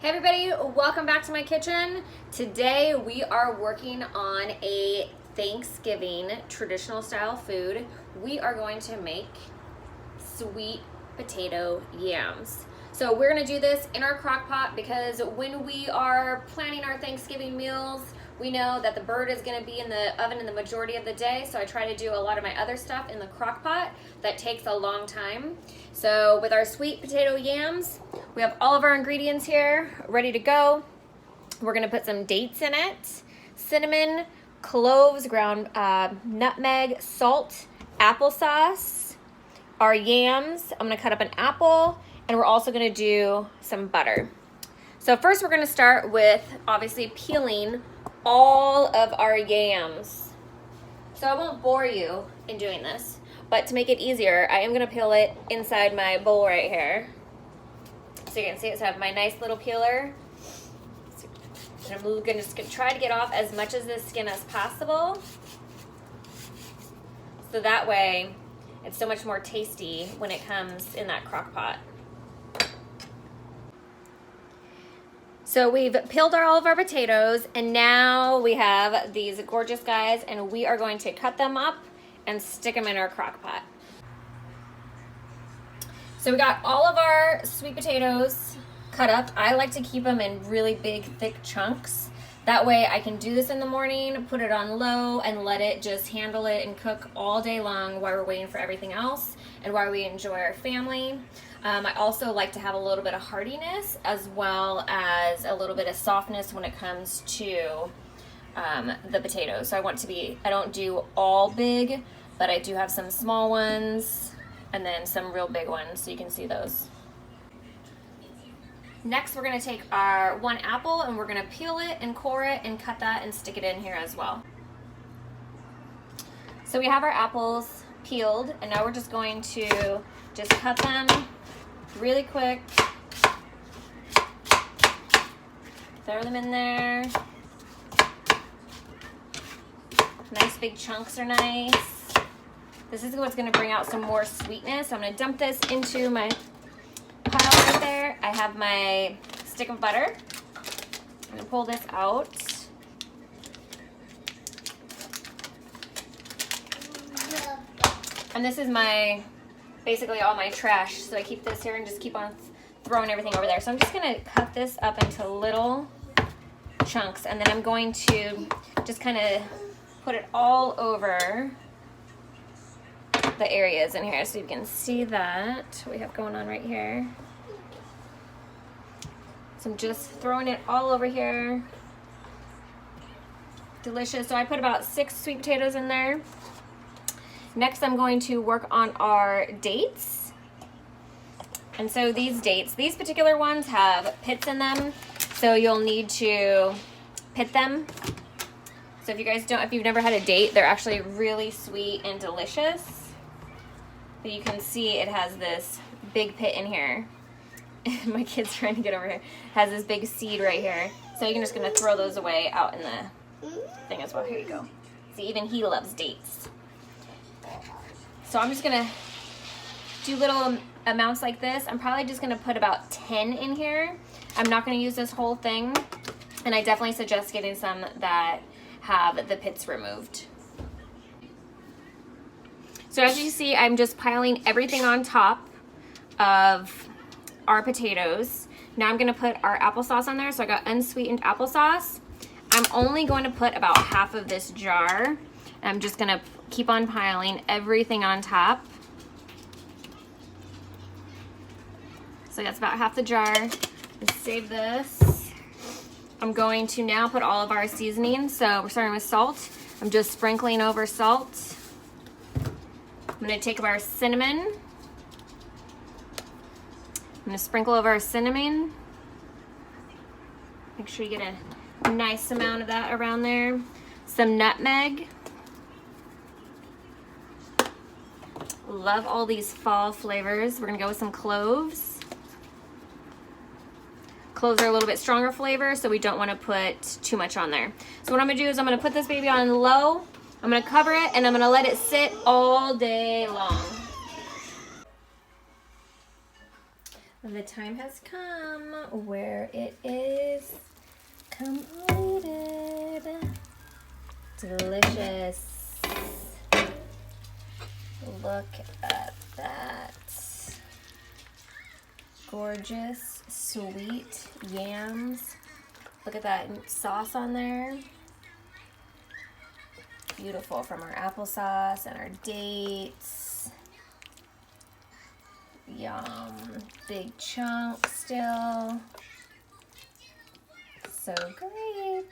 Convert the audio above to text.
Hey everybody, welcome back to my kitchen. Today we are working on a Thanksgiving traditional style food. We are going to make sweet potato yams. So we're gonna do this in our crock pot because when we are planning our Thanksgiving meals, we know that the bird is gonna be in the oven in the majority of the day, so I try to do a lot of my other stuff in the crock pot that takes a long time. So with our sweet potato yams, we have all of our ingredients here ready to go. We're gonna put some dates in it, cinnamon, cloves, ground nutmeg, salt, applesauce, our yams. I'm gonna cut up an apple, and we're also gonna do some butter. So first we're gonna start with obviously peeling all of our yams. So I won't bore you in doing this, but to make it easier, I am gonna peel it inside my bowl right here. So you can see it's have my nice little peeler. And I'm just gonna try to get off as much of the skin as possible. So that way, it's so much more tasty when it comes in that crock pot. So we've peeled all of our potatoes, and now we have these gorgeous guys, and we are going to cut them up and stick them in our crock pot. So we got all of our sweet potatoes cut up. I like to keep them in really big, thick chunks. That way I can do this in the morning, put it on low, and let it just handle it and cook all day long while we're waiting for everything else and while we enjoy our family. I also like to have a little bit of hardiness as well as a little bit of softness when it comes to the potatoes. So I don't do all big, but I do have some small ones and then some real big ones, so you can see those. Next, we're gonna take our one apple and we're gonna peel it and core it and cut that and stick it in here as well. So we have our apples peeled, and now we're just going to just cut them really quick. Throw them in there. Nice big chunks are nice. This is what's gonna bring out some more sweetness. I'm gonna dump this into my pile right there. I have my stick of butter. I'm gonna pull this out. And this is basically all my trash. So I keep this here and just keep on throwing everything over there. So I'm just gonna cut this up into little chunks, and then I'm going to just kind of put it all over the areas in here so you can see that we have going on right here. So I'm just throwing it all over here. Delicious. So I put about 6 sweet potatoes in there. Next, I'm going to work on our dates. And so these particular ones have pits in them, so you'll need to pit them. So if you've never had a date, they're actually really sweet and delicious. But you can see it has this big pit in here. My kid's trying to get over here. It has this big seed right here. So you're just gonna throw those away out in the thing as well. Here you go. See, even he loves dates. So I'm just gonna do little amounts like this. I'm probably just gonna put about 10 in here. I'm not gonna use this whole thing. And I definitely suggest getting some that have the pits removed. So as you see, I'm just piling everything on top of our potatoes. Now I'm gonna put our applesauce on there. So I got unsweetened applesauce. I'm only going to put about half of this jar. I'm just gonna keep on piling everything on top. So that's about half the jar. Let's save this. I'm going to now put all of our seasonings. So we're starting with salt. I'm just sprinkling over salt. I'm gonna take our cinnamon. I'm gonna sprinkle over our cinnamon. Make sure you get a nice amount of that around there. Some nutmeg. Love all these fall flavors. We're gonna go with some cloves. Cloves are a little bit stronger flavor, so we don't wanna put too much on there. So what I'm gonna do is I'm gonna put this baby on low. I'm gonna cover it and I'm gonna let it sit all day long. The time has come where it is completed. Delicious. Look at that. Gorgeous, sweet yams. Look at that sauce on there. Beautiful, from our applesauce and our dates. Yum. Big chunk still. So great.